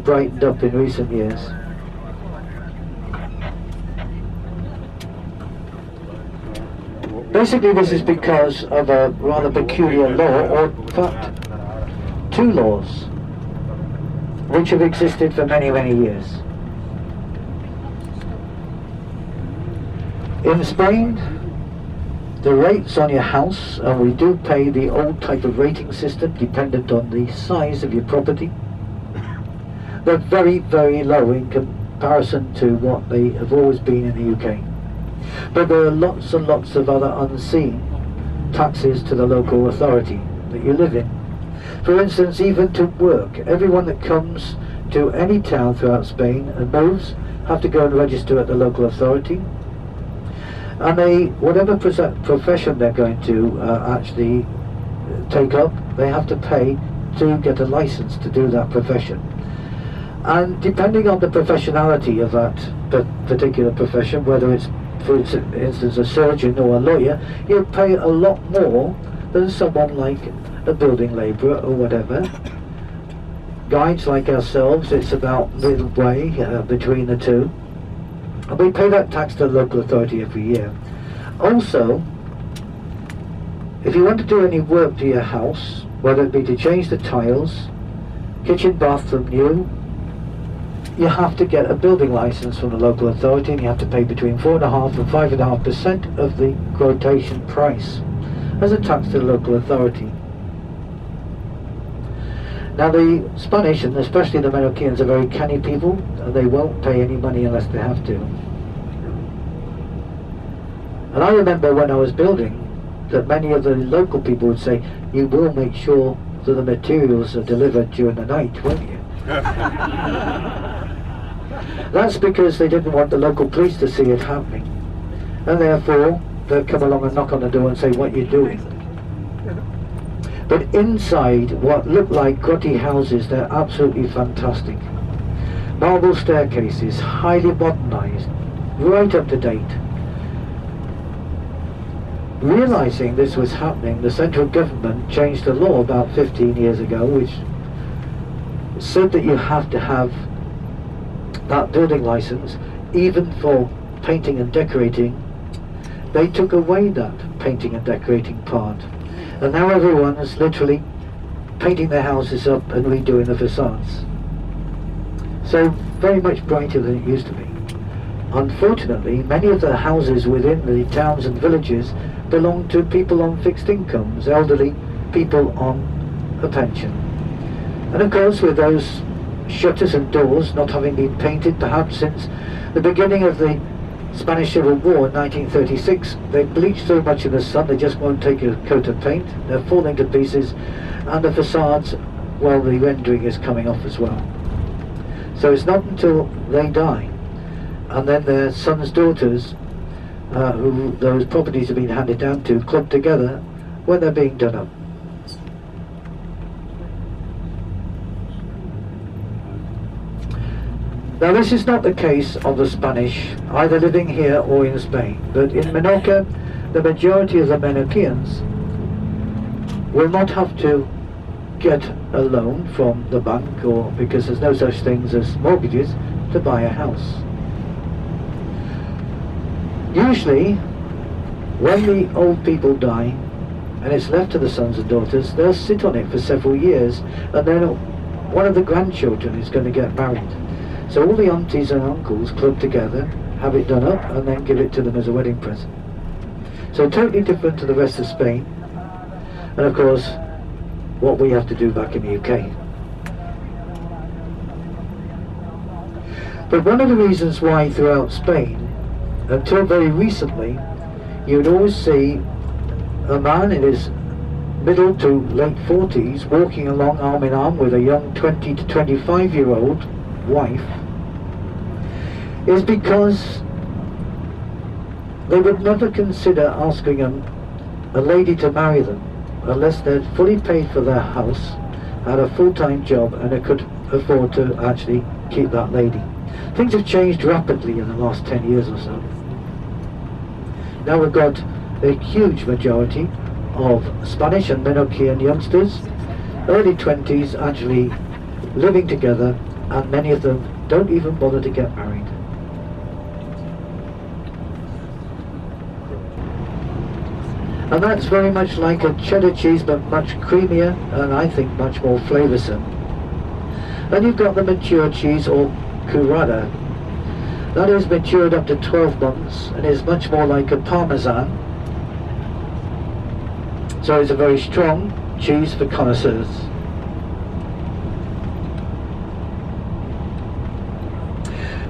brightened up in recent years. Basically, this is because of a rather peculiar law, or in fact, two laws, which have existed for many, many years. In Spain, the rates on your house, and we do pay the old type of rating system dependent on the size of your property, they're very, very low in comparison to what they have always been in the UK. But there are lots and lots of other unseen taxes to the local authority that you live in. For instance, even to work, everyone that comes to any town throughout Spain and moves have to go and register at the local authority. And they, whatever profession they're going to actually take up, they have to pay to get a license to do that profession. And depending on the professionality of that particular profession, whether it's, for instance, a surgeon or a lawyer, you'll pay a lot more than someone like a building labourer or whatever. Guides like ourselves, it's about midway between the two. And we pay that tax to the local authority every year. Also, if you want to do any work to your house, whether it be to change the tiles, kitchen, bathroom new, you have to get a building license from the local authority, and you have to pay between 4.5% and 5.5% of the quotation price as a tax to the local authority. Now the Spanish, and especially the Menorquins, are very canny people, and they won't pay any money unless they have to. And I remember when I was building that many of the local people would say, "You will make sure that the materials are delivered during the night, won't you?" That's because they didn't want the local police to see it happening, and therefore they'd come along and knock on the door and say, "What are you doing?" But inside what look like grotty houses, they're absolutely fantastic. Marble staircases, highly modernised, right up to date. Realising this was happening, the central government changed a law about 15 years ago which said that you have to have that building licence even for painting and decorating. They took away that painting and decorating part, and now everyone is literally painting their houses up and redoing the facades. So very much brighter than it used to be. Unfortunately, many of the houses within the towns and villages belong to people on fixed incomes, elderly people on a pension. And of course, with those shutters and doors not having been painted perhaps since the beginning of the Spanish Civil War in 1936, they've bleached so much in the sun they just won't take a coat of paint. They're falling to pieces, and the facades, well, the rendering is coming off as well. So it's not until they die and then their sons' daughters, who those properties have been handed down to, club together when they're being done up. Now this is not the case of the Spanish, either living here or in Spain, but in Menorca, the majority of the Menorquins will not have to get a loan from the bank, or because there's no such things as mortgages, to buy a house. Usually, when the old people die and it's left to the sons and daughters, they'll sit on it for several years, and then one of the grandchildren is going to get married. So all the aunties and uncles club together, have it done up, and then give it to them as a wedding present. So totally different to the rest of Spain, and of course what we have to do back in the UK. But one of the reasons why throughout Spain, until very recently, you would always see a man in his middle to late 40s walking along arm in arm with a young 20 to 25-year-old wife, is because they would never consider asking a lady to marry them unless they'd fully paid for their house, had a full-time job, and they could afford to actually keep that lady. Things have changed rapidly in the last 10 years or so. Now we've got a huge majority of Spanish and Menorquin youngsters, early 20s, actually living together and many of them don't even bother to get married. And that's very much like a cheddar cheese, but much creamier and I think much more flavoursome. Then you've got the mature cheese, or Coutadella. That is matured up to 12 months and is much more like a Parmesan. So it's a very strong cheese for connoisseurs.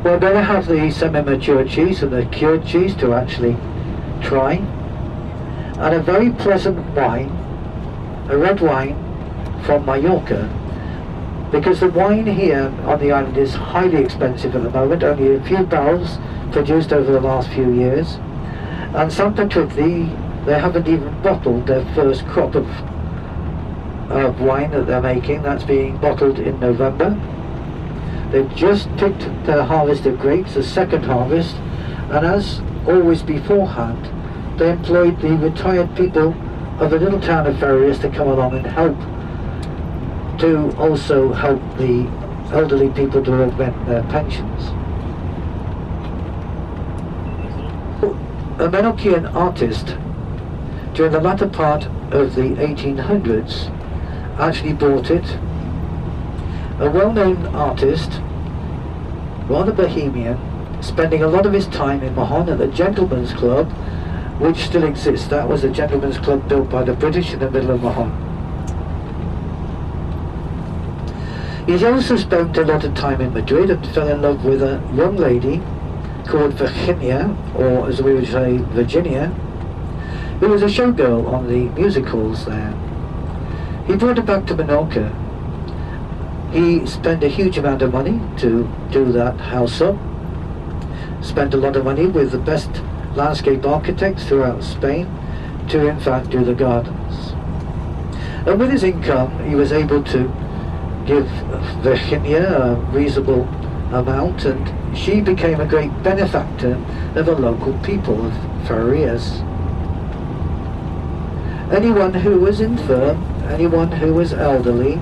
We're going to have the semi-mature cheese and the cured cheese to actually try. And a very pleasant wine, a red wine from Mallorca, because the wine here on the island is highly expensive at the moment, only a few barrels produced over the last few years, and St. they haven't even bottled their first crop of wine that they're making. That's being bottled in November. They've just picked their harvest of grapes, the second harvest, and as always beforehand, they employed the retired people of the little town of Fornells to come along and help, to also help the elderly people to augment their pensions. A Menorcan artist during the latter part of the 1800s actually bought it. A well-known artist, rather bohemian, spending a lot of his time in Mahon at the Gentlemen's Club, which still exists. That was a gentleman's club built by the British in the middle of Mahon. He's also spent a lot of time in Madrid and fell in love with a young lady called Virginia, or as we would say, Virginia, who was a showgirl on the music halls there. He brought her back to Menorca. He spent a huge amount of money to do that house up, spent a lot of money with the best landscape architects throughout Spain to in fact do the gardens. And with his income he was able to give Virginia a reasonable amount, and she became a great benefactor of the local people of Fornells. Anyone who was infirm, anyone who was elderly,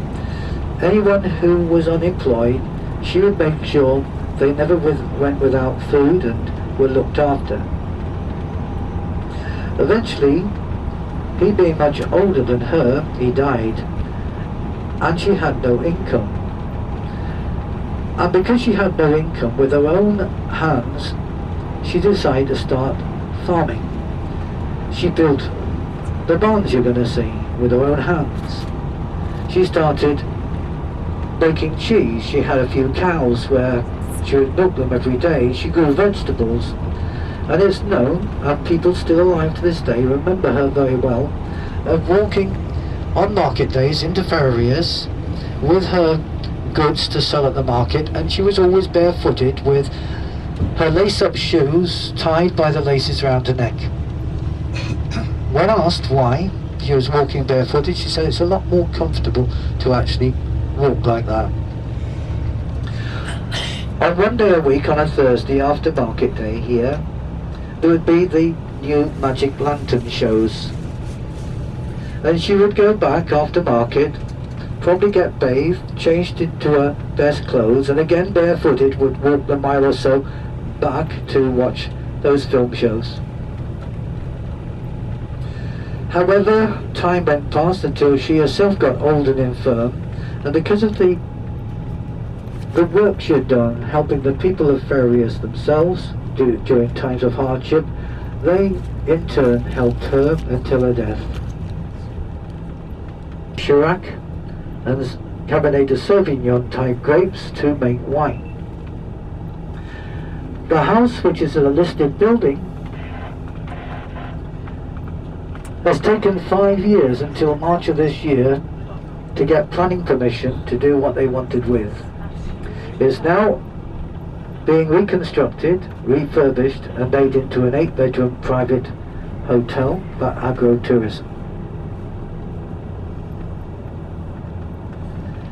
anyone who was unemployed, she would make sure they never went without food and were looked after. Eventually, he being much older than her, he died, and she had no income. And because she had no income, with her own hands, she decided to start farming. She built the barns you're going to see with her own hands. She started making cheese. She had a few cows where she would milk them every day. She grew vegetables. And it's known, and people still alive to this day remember her very well, of walking on market days into Fornells with her goods to sell at the market, and she was always barefooted with her lace-up shoes tied by the laces round her neck. When asked why she was walking barefooted, she said it's a lot more comfortable to actually walk like that. On one day a week, on a Thursday after market day here, there would be the new magic lantern shows. Then she would go back after market, probably get bathed, changed into her best clothes, and again barefooted would walk the mile or so back to watch those film shows. However, time went past until she herself got old and infirm, and because of the work she had done helping the people of Fornells themselves during times of hardship, they in turn helped her until her death. Shiraz and Cabernet Sauvignon type grapes to make wine. The house, which is a listed building, has taken 5 years until March of this year to get planning permission to do what they wanted with. It's now being reconstructed, refurbished and made into an 8-bedroom private hotel for agro-tourism.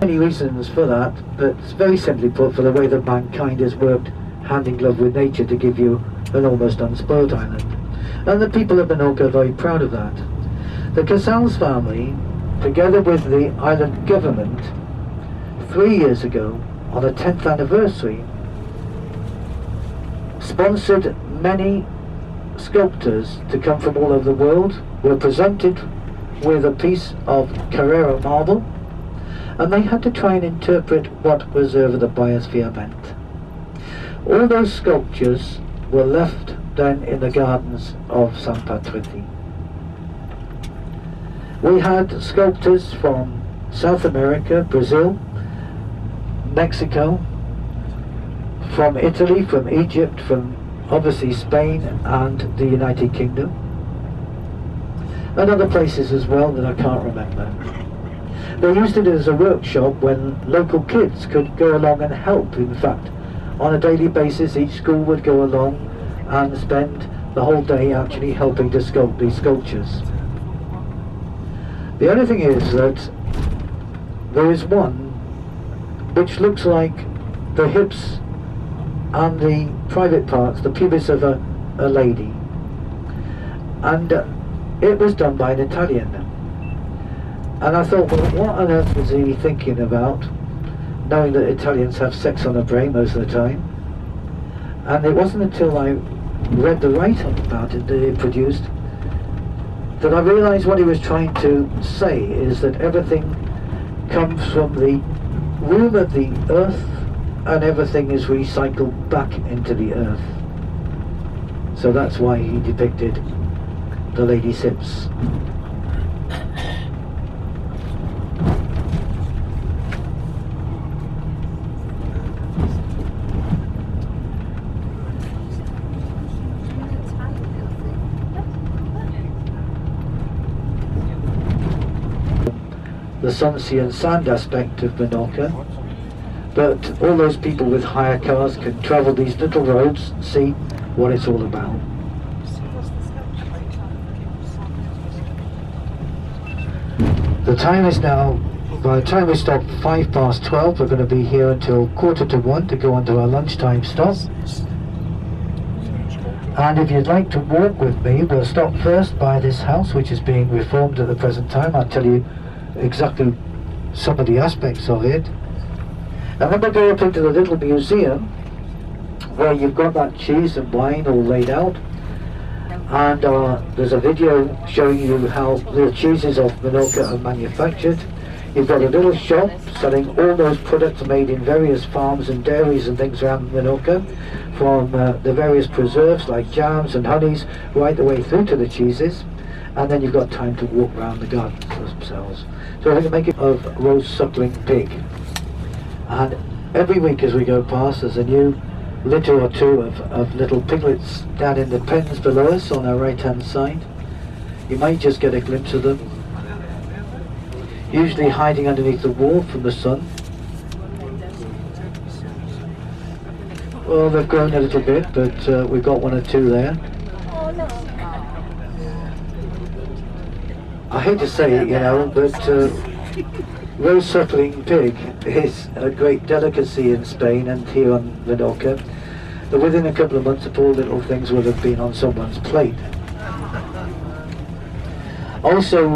Many reasons for that, but very simply put, for the way that mankind has worked hand in glove with nature to give you an almost unspoiled island. And the people of Menorca are very proud of that. The Casals family, together with the island government, 3 years ago, on the 10th anniversary, sponsored many sculptors to come from all over the world, were presented with a piece of Carrara marble, and they had to try and interpret what was over the biosphere meant. All those sculptures were left then in the gardens of San Patritti. We had sculptors from South America, Brazil, Mexico, from Italy, from Egypt, from obviously Spain and the United Kingdom, and other places as well that I can't remember. They used it as a workshop when local kids could go along and help. In fact, on a daily basis each school would go along and spend the whole day actually helping to sculpt these sculptures. The only thing is that there is one which looks like the hips and the private parts, the pubis of a lady, and it was done by an Italian. And I thought, well, what on earth was he thinking about, knowing that Italians have sex on the brain most of the time? And it wasn't until I read the write-up about it that he produced that I realised what he was trying to say is that everything comes from the womb of the earth and everything is recycled back into the earth. So that's why he depicted the lady's hips. The sun, sea and sand aspect of Menorca, but all those people with hire cars can travel these little roads and see what it's all about. The time is now, by the time we stop, 12:05. We're going to be here until 1:45 to go on to our lunchtime stop. And if you'd like to walk with me, we'll stop first by this house which is being reformed at the present time. I'll tell you exactly some of the aspects of it. And then we'll go up into the little museum where you've got that cheese and wine all laid out, and there's a video showing you how the cheeses of Menorca are manufactured. You've got a little shop selling all those products made in various farms and dairies and things around Menorca, from the various preserves like jams and honeys right the way through to the cheeses. And then you've got time to walk around the gardens themselves. So we can make it of roast suckling pig. And every week as we go past, there's a new litter or two of little piglets down in the pens below us on our right hand side. You might just get a glimpse of them, usually hiding underneath the wall from the sun. Well, they've grown a little bit, but we've got one or two there. I hate to say it, you know, but roast suckling pig is a great delicacy in Spain and here on Menorca. But within a couple of months, the poor little things would have been on someone's plate. Also,